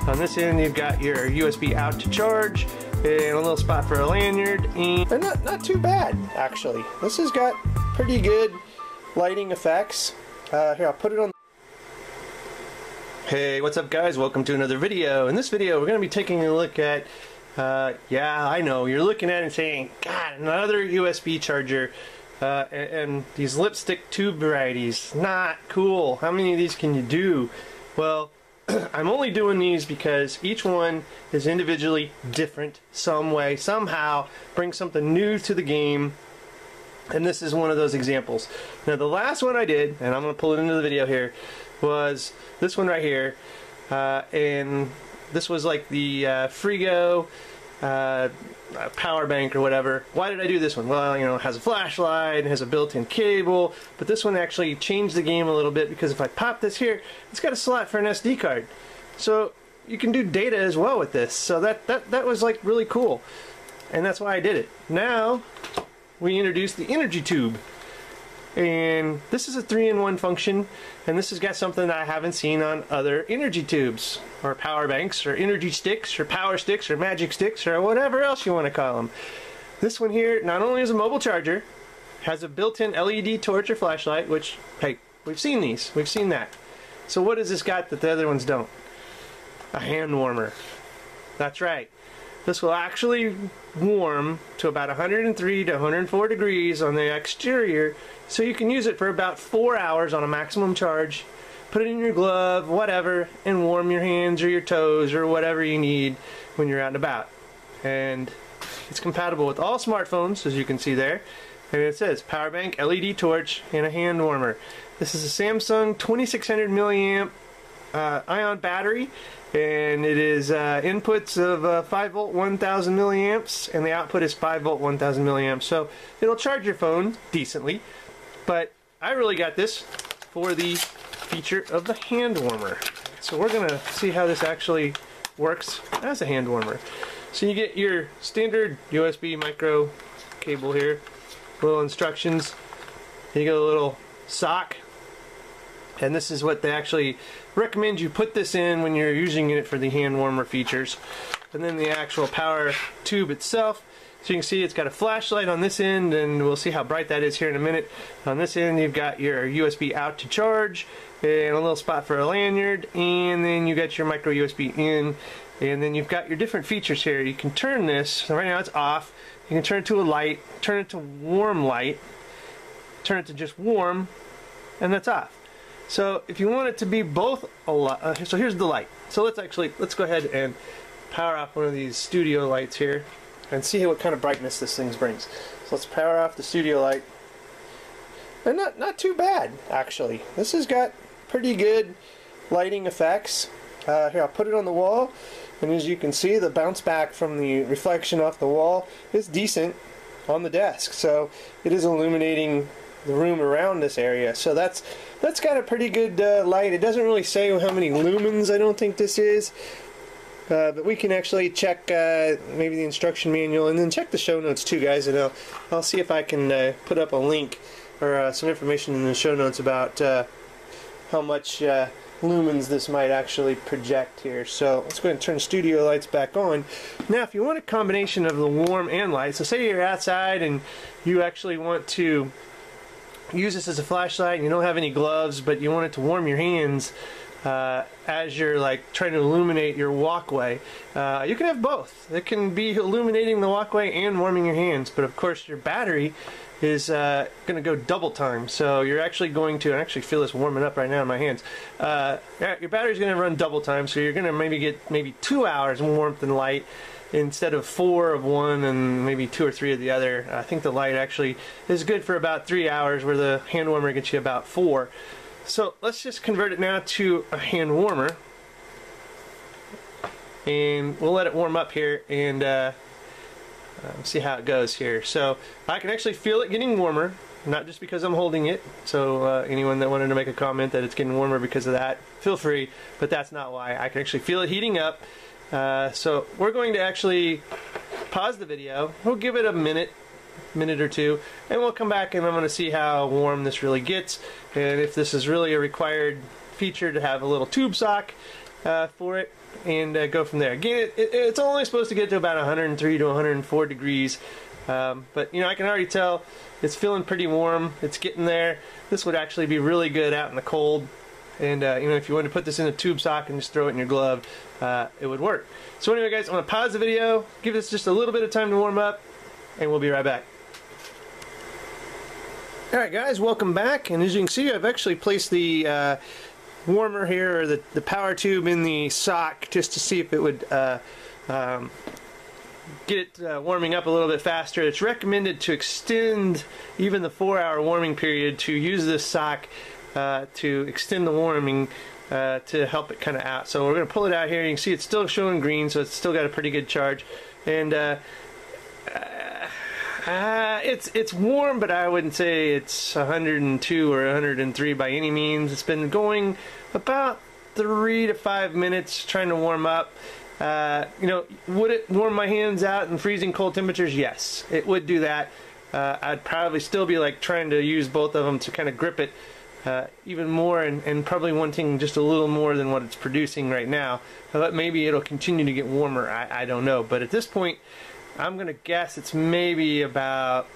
On this end, you've got your USB out to charge and a little spot for a lanyard. And they're not too bad, actually. This has got pretty good lighting effects. Here, I'll put it on. Hey, what's up guys? Welcome to another video. In this video, we're going to be taking a look at, yeah, I know, you're looking at it and saying, God, another USB charger. And these lipstick tube varieties, not cool. How many of these can you do? Well, I'm only doing these because each one is individually different some way, somehow, brings something new to the game. And this is one of those examples. Now the last one I did, and I'm going to pull it into the video here, was this one right here. And this was like the Frigo power bank or whatever. Why did I do this one? Well, you know, it has a flashlight, it has a built-in cable, but this one actually changed the game a little bit because if I pop this here, it's got a slot for an SD card. So you can do data as well with this. So that was like really cool. And that's why I did it. Now we introduced the energy tube. And this is a 3-in-1 function, and this has got something that I haven't seen on other energy tubes, or power banks, or energy sticks, or power sticks, or magic sticks, or whatever else you want to call them. This one here not only is a mobile charger, has a built-in LED torch or flashlight, which, hey, we've seen these, we've seen that. So what has this got that the other ones don't? A hand warmer. That's right. This will actually warm to about 103 to 104 degrees on the exterior, so you can use it for about 4 hours on a maximum charge. Put it in your glove, whatever, and warm your hands or your toes or whatever you need when you're out and about. And it's compatible with all smartphones, as you can see there. And it says power bank, LED torch, and a hand warmer. This is a Samsung 2600 milliamp ion battery, and it is inputs of 5 volt 1000 milliamps, and the output is 5 volt 1000 milliamps. So it'll charge your phone decently, but I really got this for the feature of the hand warmer. So we're gonna see how this actually works as a hand warmer. So you get your standard USB micro cable here, little instructions. You get a little sock, and this is what they actually recommend you put this in when you're using it for the hand warmer features. And then the actual power tube itself. So you can see it's got a flashlight on this end, and we'll see how bright that is here in a minute. On this end you've got your USB out to charge, and a little spot for a lanyard, and then you got your micro USB in, and then you've got your different features here. You can turn this, so right now it's off, you can turn it to a light, turn it to warm light, turn it to just warm, and that's off. So if you want it to be both a light, so here's the light. So let's go ahead and power off one of these studio lights here and see what kind of brightness this thing brings. So let's power off the studio light. And not too bad, actually. This has got pretty good lighting effects. Here, I'll put it on the wall, and as you can see, the bounce back from the reflection off the wall is decent on the desk. So it is illuminating the room around this area. So that's got a pretty good light. It doesn't really say how many lumens I don't think this is. But we can actually check maybe the instruction manual, and then check the show notes too, guys, and I'll see if I can put up a link or some information in the show notes about how much lumens this might actually project here. So let's go ahead and turn the studio lights back on. Now if you want a combination of the warm and light, so say you're outside and you actually want to use this as a flashlight and you don't have any gloves, but you want it to warm your hands as you're like trying to illuminate your walkway. You can have both. It can be illuminating the walkway and warming your hands, but of course your battery is going to go double time. So you're actually going to, I actually feel this warming up right now in my hands. Your battery's going to run double time, so you're going to maybe get 2 hours warmth and light instead of 4 of one and maybe 2 or 3 of the other. I think the light actually is good for about 3 hours, where the hand warmer gets you about 4. So let's just convert it now to a hand warmer, and we'll let it warm up here and see how it goes here. So I can actually feel it getting warmer, not just because I'm holding it. So anyone that wanted to make a comment that it's getting warmer because of that, feel free, but that's not why. I can actually feel it heating up. So we're going to actually pause the video. We'll give it a minute or two, and we'll come back and I'm going to see how warm this really gets, and if this is really a required feature to have a little tube sock, for it, and go from there. Again, it's only supposed to get to about 103 to 104 degrees, but you know, I can already tell it's feeling pretty warm. It's getting there. This would actually be really good out in the cold, and you know, if you wanted to put this in a tube sock and just throw it in your glove, it would work. So anyway, guys, I'm going to pause the video, give this just a little bit of time to warm up, and we'll be right back. Alright guys, welcome back, and as you can see, I've actually placed the warmer here, or the power tube, in the sock just to see if it would get it warming up a little bit faster. It's recommended to extend even the 4-hour warming period, to use this sock to extend the warming to help it kind of out. So we're going to pull it out here. You can see it's still showing green, so it's still got a pretty good charge, and it's warm, but I wouldn't say it's 102 or 103 by any means. It's been going about 3 to 5 minutes trying to warm up. You know, would it warm my hands out in freezing cold temperatures? Yes, it would do that. I'd probably still be like trying to use both of them to kind of grip it even more, and probably wanting just a little more than what it's producing right now. But maybe it'll continue to get warmer. I don't know. But at this point, I'm gonna guess it's maybe about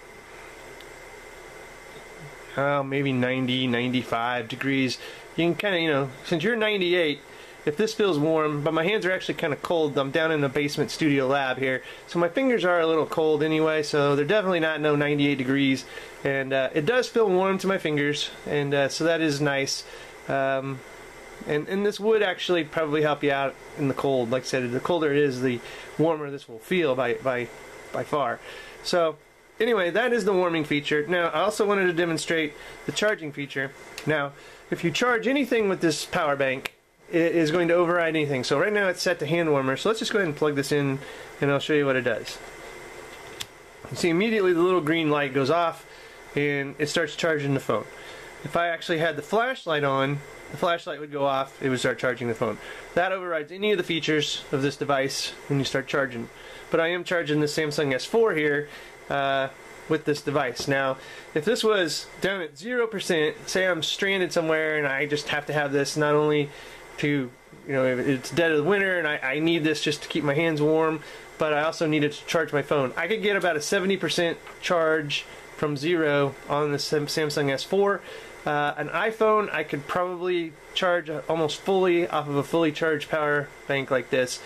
maybe 90, 95 degrees. You can kind of, you know, since you're 98, if this feels warm, but my hands are actually kind of cold. I'm down in the basement studio lab here, so my fingers are a little cold anyway, so they're definitely not no 98 degrees, and it does feel warm to my fingers, and so that is nice. And this would actually probably help you out in the cold. Like I said, the colder it is, the warmer this will feel by far. So anyway, that is the warming feature. Now, I also wanted to demonstrate the charging feature. Now, if you charge anything with this power bank, it is going to override anything. So right now it's set to hand warmer. So let's just go ahead and plug this in, and I'll show you what it does. You see immediately the little green light goes off, and it starts charging the phone. If I actually had the flashlight on, the flashlight would go off, it would start charging the phone. That overrides any of the features of this device when you start charging. But I am charging the Samsung S4 here with this device. Now, if this was down at 0%, say I'm stranded somewhere and I just have to have this not only to, you know, if it's dead of the winter and I need this just to keep my hands warm, but I also need it to charge my phone. I could get about a 70% charge from 0 on the Samsung S4. An iPhone, I could probably charge almost fully off of a fully charged power bank like this.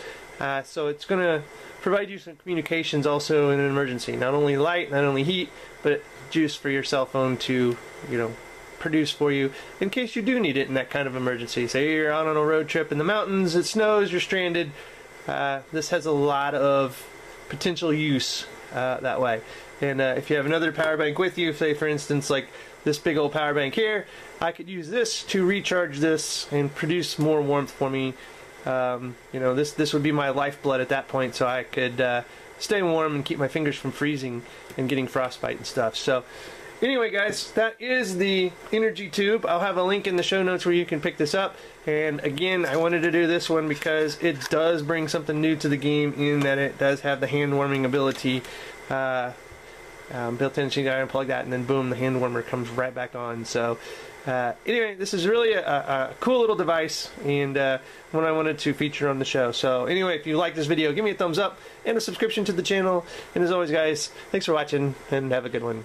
So it's going to provide you some communications also in an emergency. Not only light, not only heat, but juice for your cell phone to, you know, produce for you in case you do need it in that kind of emergency. Say you're out on a road trip in the mountains, it snows, you're stranded. This has a lot of potential use that way. And if you have another power bank with you, say for instance like this big old power bank here, I could use this to recharge this and produce more warmth for me. You know, this would be my lifeblood at that point, so I could stay warm and keep my fingers from freezing and getting frostbite and stuff. So anyway guys, that is the Energy Tube. I'll have a link in the show notes where you can pick this up. And again, I wanted to do this one because it does bring something new to the game, in that it does have the hand warming ability built in. So you gotta unplug that, and then boom, the hand warmer comes right back on. So anyway, this is really a cool little device, and one I wanted to feature on the show. So anyway, if you like this video, give me a thumbs up and a subscription to the channel. And as always guys, thanks for watching, and have a good one.